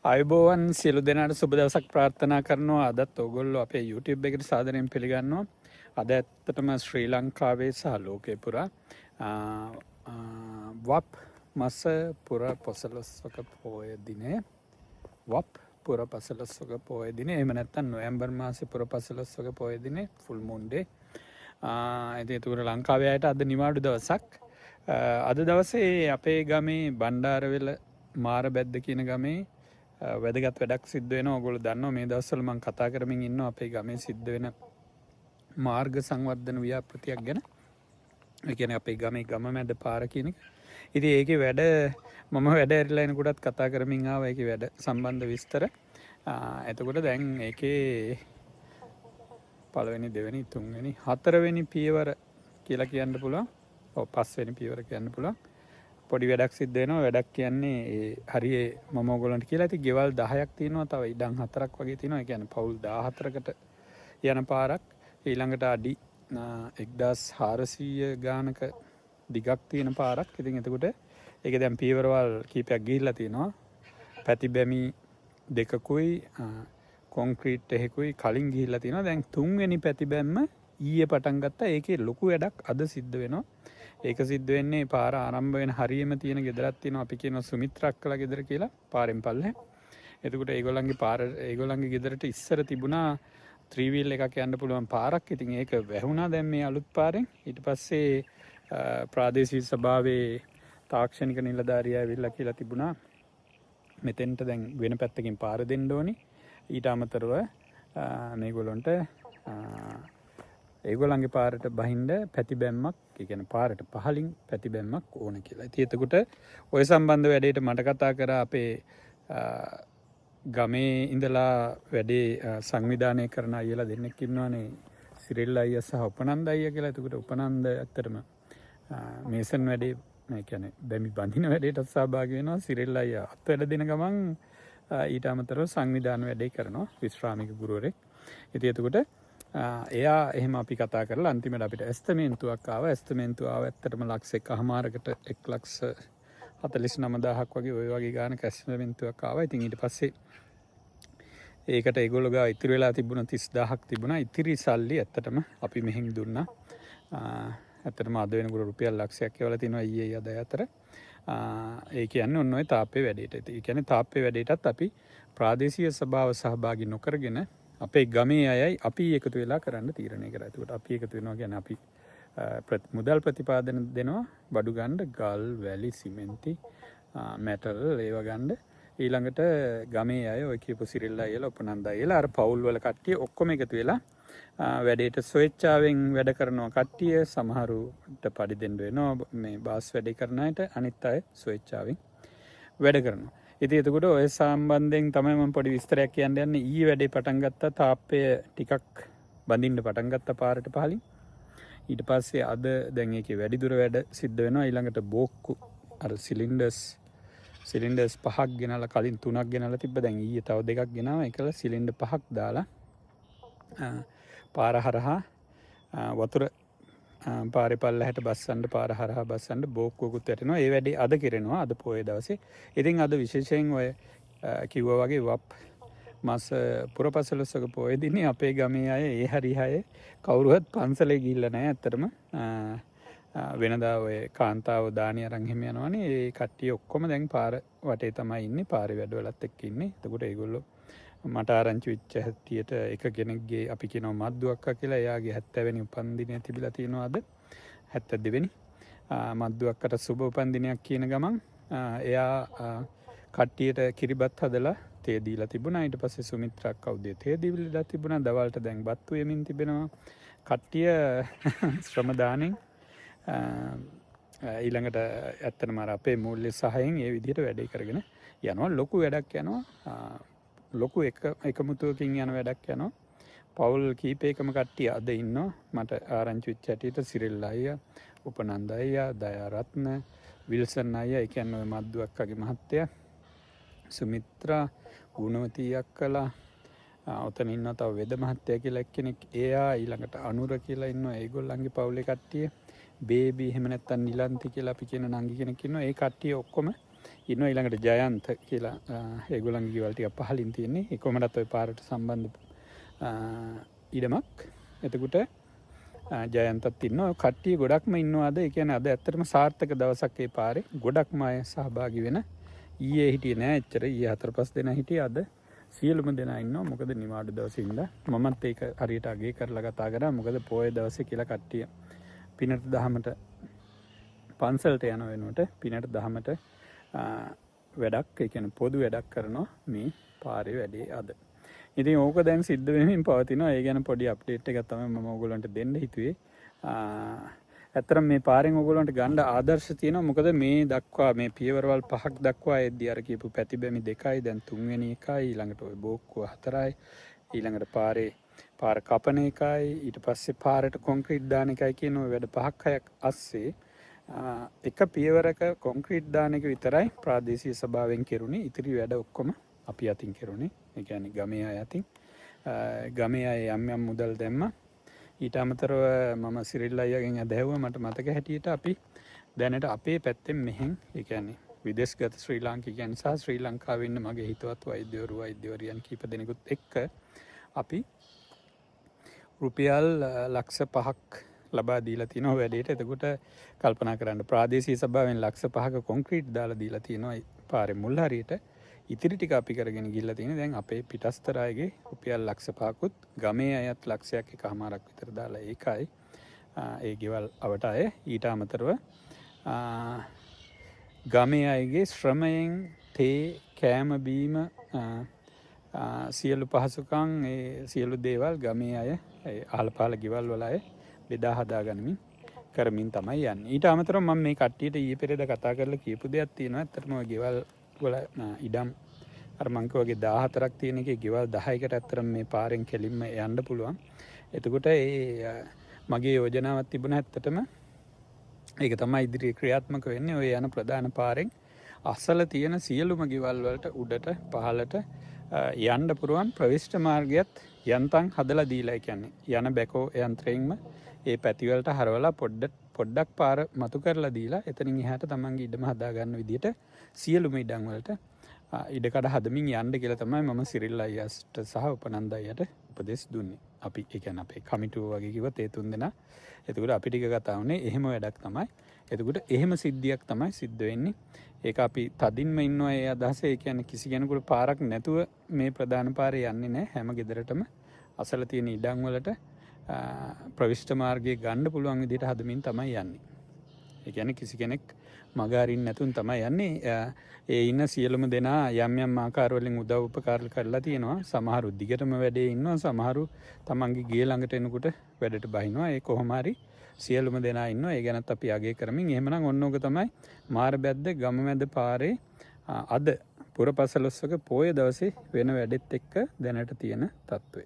අයිබෝවන් සියලු දෙනාට සුබ දවසක් ප්‍රාර්ථනා කරනවා. අදත් ඔයගොල්ලෝ අපේ YouTube එකට සාදරයෙන් පිළිගන්නවා. අද ඇත්තටම ශ්‍රී ලංකාවේ සහ ලෝකේ පුරා වප් මස පුර පොසළොස්වක පෝය දිනේ වප් පුර පසළොස්වක පෝය දිනේ එහෙම නැත්නම් නොවැම්බර් මාසේ පුර පසළොස්වක පෝය දිනේ ෆුල් මූන් ඩේ. ඉතින් ඒක ලංකාවේ අයට අද නිවාඩු දවසක්. අද දවසේ අපේ ගමේ බණ්ඩාරවෙල මාරබැද්ද කියන ගමේ වැදගත් වැඩක් සිද්ධ වෙනවා. ඔයගොල්ලෝ දන්නවා මේ දවස්වල මම කතා කරමින් ඉන්නවා අපේ ගමේ සිද්ධ වෙන මාර්ග සංවර්ධන ව්‍යාපෘතියක් ගැන. ඒ කියන්නේ අපේ ගමේ ගම මැද පාර කියන එක. ඉතින් ඒකේ වැඩ මම වැඩ ඇරිලා එනකොටත් කතා කරමින් ආවා ඒකේ වැඩ සම්බන්ධ විස්තර. එතකොට දැන් ඒකේ පළවෙනි දෙවෙනි තුන්වෙනි හතරවෙනි පියවර කියලා කියන්න පුළුවන්. ඔව් පස්වෙනි පියවර කියන්න පුළුවන්. පොඩි වැඩක් සිද්ධ වෙනවා. වැඩක් කියන්නේ ඒ හරියේ මම ඔයගොල්ලන්ට කියලා ඇති ගෙවල් 10ක් තියෙනවා. තව ඉඩම් 4ක් වගේ තියෙනවා. ඒ කියන්නේ පවුල් 14කට යන පාරක්. ඊළඟට අඩි 1400 ගානක දිගක් තියෙන පාරක්. ඉතින් එතකොට ඒක දැන් පියවරවල් කීපයක් ගිහිල්ලා තියෙනවා. පැති බැමි දෙකකුයි කොන්ක්‍රීට් එකකුයි කලින් ගිහිල්ලා තියෙනවා. දැන් තුන්වෙනි පැති බැම්ම ඊයේ පටන් ගත්තා. ඒකේ ලොකු වැඩක් අද සිද්ධ වෙනවා. ඒක සිද්ධ වෙන්නේ පාර ආරම්භ වෙන හරියම තියෙන ගෙදරක් තියෙනවා. අපි කියනවා සුමිත්‍රාක්කලා ගෙදර කියලා පාරෙන් පල්ලේ. එතකොට ඒගොල්ලන්ගේ ගෙදරට ඉස්සර තිබුණා 3 wheel එකක් යන්න පුළුවන් පාරක්. ඉතින් ඒක වැහුණා දැන් මේ අලුත් පාරෙන්. ඊට පස්සේ ප්‍රාදේශීය සභාවේ තාක්ෂණික නිලධාරියා ඇවිල්ලා කියලා තිබුණා මෙතෙන්ට දැන් වෙන පැත්තකින් පාර දෙන්න ඕනි. ඊට අමතරව මේගොල්ලන්ට ඒගොල්ලන්ගේ පාරට බහින්ද පැතිබැම්මක්, ඒ කියන්නේ පාරට පහලින් පැතිබැම්මක් ඕන කියලා. ඉතින් එතකොට ওই සම්බන්ධ වැඩේට මට කතා කරා අපේ ගමේ ඉඳලා වැඩේ සංවිධානය කරන අයියලා දෙන්නෙක් ඉන්නවනේ, සිරිල් අයියා සහ උපනන්ද අයියා කියලා. එතකොට උපනන්ද ඇත්තටම මේසන් වැඩේ, ඒ කියන්නේ බැමි බඳින වැඩේටත් සහභාගී වෙනවා. සිරිල් අයියා අත්වැඩ දෙන ගමන් ඊට අමතරව සංවිධාන වැඩේ කරනවා, විශ්‍රාමික ගුරුවරයෙක්. ඉතින් එතකොට එයා එහෙම අපි කතා කරලා අන්තිමට අපිට ඇස්තමේන්තුවක් ආවා. ඇස්තමේන්තුව ආව ඇත්තටම ලක්ෂ 1.5කට 1,49,000ක් වගේ ওই වගේ ගානක ඇස්තමේන්තුවක් ආවා. ඉතින් ඊට පස්සේ ඒකට ඒගොල්ලෝ ගාව ඉතිරි වෙලා තිබුණ 30,000ක් තිබුණා. ඉතිරි සල්ලි ඇත්තටම අපි මෙහෙන් දුන්නා. ඇත්තටම අද වෙනකොට රුපියල් ලක්ෂයක් එවලා තිනවා ඊයේ අද අතර. ඒ කියන්නේ ඔන්න ඔය තාප්පේ වැඩේට. ඒ කියන්නේ තාප්පේ වැඩේටත් අපි ප්‍රාදේශීය සභාව සහභාගී නොකරගෙන අපේ ගමේ අයයි අපි එකතු වෙලා කරන්න තීරණය කරා. ඒකට අපි එකතු වෙනවා කියන්නේ අපි මුදල් ප්‍රතිපාදන දෙනවා බඩු ගන්න, ගල්, වැලි, සිමෙන්ති, මෙටල් ඒව ගන්න. ඊළඟට ගමේ අය ඔය කියපු සිරිල් අයලා, උපනන්ද අයලා, අර පවුල් වල කට්ටිය ඔක්කොම එකතු වෙලා වැඩේට ස්වේච්ඡාවෙන් වැඩ කරනවා කට්ටිය. සමහරුට පඩි දෙන්න වෙනවා මේ බාස් වැඩේ කරන අයට, අනිත් අය ස්වේච්ඡාවෙන් වැඩ කරනවා. ඉතින් එතකොට ඔය සම්බන්ධයෙන් තමයි මම පොඩි විස්තරයක් කියන්න යන්නේ. ඊයේ වැඩේ පටන් ගත්තා, තාප්පය ටිකක් බඳින්න පටන් ගත්තා පාරට පහලින්. ඊට පස්සේ අද දැන් ඒකේ වැඩිදුර වැඩ සිද්ධ වෙනවා. ඊළඟට බෝක්කු අර සිලින්ඩර්ස් 5ක් ගෙනලා, කලින් 3ක් ගෙනලා තිබ්බ. දැන් ඊයේ තව 2ක් ගෙනාවා. ඒකල සිලින්ඩර් 5ක් දාලා පාර හරහා වතුර පාරේ පල්ලහැට බස්සන්න, පාර හරහා බස්සන්න බෝක්කුවකුත් වැටෙනවා. ඒ වැඩේ අද කෙරෙනවා, අද පොයේ දවසේ. ඉතින් අද විශේෂයෙන් ඔය කිව්වා වගේ වප් මාස පුරපසළොස්වක පොයේ දිනේ අපේ ගමේ අය ඒ හරිහායේ කවුරුවත් පන්සලේ ගිහිල්ලා නැහැ. ඇත්තටම වෙනදා ඔය කාන්තාව දානි අරන් එහෙම යනවනේ. ඒ කට්ටිය ඔක්කොම දැන් පාර වටේ තමයි ඉන්නේ, පාරේ වැඩවලත් එක්ක ඉන්නේ. එතකොට ඒගොල්ලෝ මට ආරංචි වෙච්ච හැටියට එක කෙනෙක්ගේ අපි කියනවා මද්දුවක්කා කියලා. එයාගේ 70 වෙනි උපන්දිනය තිබිලා තියෙනවා අද. 72 වෙනි මද්දුවක්කට සුබ උපන්දිනයක් කියන ගමන් එයා කට්ටියට කිරිබත් හදලා තේ දීලා තිබුණා. ඊට පස්සේ සුමිත්‍රාක් කවුදේ තේ දීලා තිබුණා. දවල්ට දැන් බත්තු යමින් තිබෙනවා. කට්ටිය ශ්‍රම දානෙන් ඊළඟට ඇත්තටම අපේ මූල්‍ය සහයෙන් ඒ විදිහට වැඩේ කරගෙන යනවා. ලොකු වැඩක් යනවා. ලොකු එකමුතුවකින් යන වැඩක් යනවා. පවුල් කීපයකම කට්ටිය අද ඉන්නවා. මට ආරංචි වෙච්ච හැටියට සිරිල් අයියා, උපනන්ද අයියා, දයාරත්න, විල්සන් අයියා, ඒ කියන්නේ ඔය මද්දුවක්කගේ මහත්තයා, සුමිත්‍රා, ගුණවතී අක්කලා, ඔතන ඉන්නවා තව වෙද මහත්තයා කියලා එක්කෙනෙක්, එයා, ඊළඟට අනුර කියලා ඉන්නවා. ඒගොල්ලන්ගේ පවුලේ කට්ටිය, බේබි එහෙම නැත්නම් නිලන්ති කියලා අපි කියන නංගි කෙනෙක් ඉන්නවා. ඒ කට්ටිය ඔක්කොම ඉන්නවා. ඊළඟට ජයන්ත කියලා ඒගොල්ලන්ගේ ගෙවල් ටික පහලින් තියෙන්නේ. ඒ කොහමදත් ওই පාරට සම්බන්ධ ඉඩමක්. එතකොට ජයන්තත් ඉන්නවා. කට්ටිය ගොඩක්ම ඉන්නවා අද. ඒ කියන්නේ අද ඇත්තටම සාර්ථක දවසක් ඒ පාරේ. ගොඩක්ම අය සහභාගී වෙන. ඊයේ හිටියේ නෑ එච්චර. ඊයේ 4-5 දෙනා හිටියේ. අද සියලුම දෙනා ඉන්නවා. මොකද නිවාඩු දවසේ ඉඳලා මමත් ඒක හරියට අගය කරලා කතා කරා. මොකද පොයේ දවසේ කියලා කට්ටිය පිනට දහමට පන්සලට යන වෙනුවට පිනට දහමට වැඩක්, ඒ කියන්නේ පොදු වැඩක් කරනවා මේ පාරේ වැඩේ අද. ඉතින් ඕක දැන් සිද්ධ වෙමින් පවතිනවා. ඒ ගැන පොඩි අප්ඩේට් එකක් තමයි මම ඕගොල්ලන්ට දෙන්න හිතුවේ. ඇත්තටම මේ පාරෙන් ඕගොල්ලන්ට ගන්න ආදර්ශ තියෙනවා. මොකද මේ දක්වා මේ පියවරවල් 5ක් දක්වා එද්දී අර කියපු පැතිබැමි 2යි, දැන් 3 වෙනි එකයි, ඊළඟට ওই බෝක්කුව 4යි, ඊළඟට පාර කපන එකයි, ඊට පස්සේ පාරට කොන්ක්‍රීට් දාන එකයි කියන ওই වැඩ 5ක් 6ක් අස්සේ එක පියවරක කොන්ක්‍රීට් දාන එක විතරයි ප්‍රාදේශීය සභාවෙන් කෙරුණේ. ඉතිරි වැඩ ඔක්කොම අපි අතින් කෙරුණේ. ඒ කියන්නේ ගමේ අය අතින්. ගමේ අය යම් යම් මුදල් දැම්මා. ඊට අමතරව මම සිරිල් අයියාගෙන් ඇදහුවා. මට මතක හැටියට අපි දැනට අපේ පැත්තෙන් මෙහෙන්, ඒ කියන්නේ විදේශගත ශ්‍රී ලාංකිකයන් සහ ශ්‍රී ලංකාවේ ඉන්න මගේ හිතවත් වෛද්‍යවරියන් කීප දෙනෙකුත් එක්ක අපි රුපියල් ලක්ෂ 5ක් ලබා දීලා තියෙනවා වැඩේට. එතකොට කල්පනා කරන්න, ප්‍රාදේශීය සභාවෙන් ලක්ෂ 5ක කොන්ක්‍රීට් දාලා දීලා තියෙනවා පාරේ මුල් හරියට. ඉතිරි ටික අපි කරගෙන ගිහිල්ලා තියෙන්නේ දැන් අපේ පිටස්තර අයගේ රුපියල් ලක්ෂ 5කුත්, ගමේ අයත් ලක්ෂයක් එකමාරක් විතර දාලා ඒකයි ඒ ගෙවල් අවට අය. ඊට අමතරව ගමේ අයගේ ශ්‍රමයෙන් තේ, කෑම බීම, සියලු පහසුකම්, ඒ සියලු දේවල් ගමේ අය අහල පහල ගෙවල් වල අය බෙදා හදා ගනිමින් කරමින් තමයි යන්නේ. ඊට අමතරව මම මේ කට්ටියට ඊයේ පෙරේද කතා කරලා කියපු දෙයක් තියෙනවා. ඇත්තටම ඔය ගෙවල් වල ඉඩම් අර මං වගේ 14ක් තියෙන එකේ ගෙවල් 10කට ඇත්තටම මේ පාරෙන් කෙලින්ම යන්න පුළුවන්. එතකොට මගේ යෝජනාවක් තිබුණා ඇත්තටම. ඒක තමයි ඉදිරියේ ක්‍රියාත්මක වෙන්නේ. ඔය යන ප්‍රධාන පාරෙන් අසල තියෙන සියලුම ගෙවල් වලට උඩට පහළට යන්න පුරුවන් ප්‍රවිෂ්ඨ මාර්ගයත් යන්තම් හදලා දීලා, ඒ කියන්නේ යන බැකෝ යන්ත්‍රයෙන්ම ඒ පැතිවලට හරවලා පොඩ්ඩක් පාර මතු කරලා දීලා එතනින් එහාට තමන්ගේ ඉඩම හදා ගන්න විදිහට සියලුම ඉඩම් වලට ඉඩකඩ හදමින් යන්න කියලා තමයි මම සිරිල් අයියාට සහ උපනන්ද අයියට උපදෙස් දුන්නේ. අපි ඒ කියන්නේ අපේ කමිටුව වගේ කිව්වත් ඒ 3 දෙනා. එතකොට අපි ටික කතා වුණේ එහෙම වැඩක් තමයි. එතකොට එහෙම සිද්ධියක් තමයි සිද්ධ වෙන්නේ. ඒක අපි තදින්ම ඉන්නවා ඒ අදහස. ඒ කියන්නේ කිසි කෙනෙකුට පාරක් නැතුව මේ ප්‍රධාන පාරේ යන්නේ නැහැ. හැම ගෙදරටම අසල තියෙන ඉඩම් වලට ප්‍රවිෂ්ඨ මාර්ගයේ ගන්න පුළුවන් විදිහට හදමින් තමයි යන්නේ. ඒ කියන්නේ කිසි කෙනෙක් මග අරින්න නැතුන් තමයි යන්නේ. ඒ ඉන්න සියලුම දෙනා යම් යම් ආකාරවලින් උදව් උපකාර කරලා තියෙනවා. සමහරු දිගටම වැඩේ ඉන්නවා. සමහරු තමන්ගේ ගේ ළඟට එනකොට වැඩට බහිනවා. ඒ කොහොම හරි සියලුම දෙනා ඉන්නවා. ඒ ගැනත් අපි අගය කරමින් එහෙමනම් ඔන්න ඕක තමයි මාරබැද්ද ගමමැද පාරේ අද පුරපසළොස්වක පෝය දවසේ වෙන වැඩෙත් එක්ක දැනට තියෙන තත්ත්වය.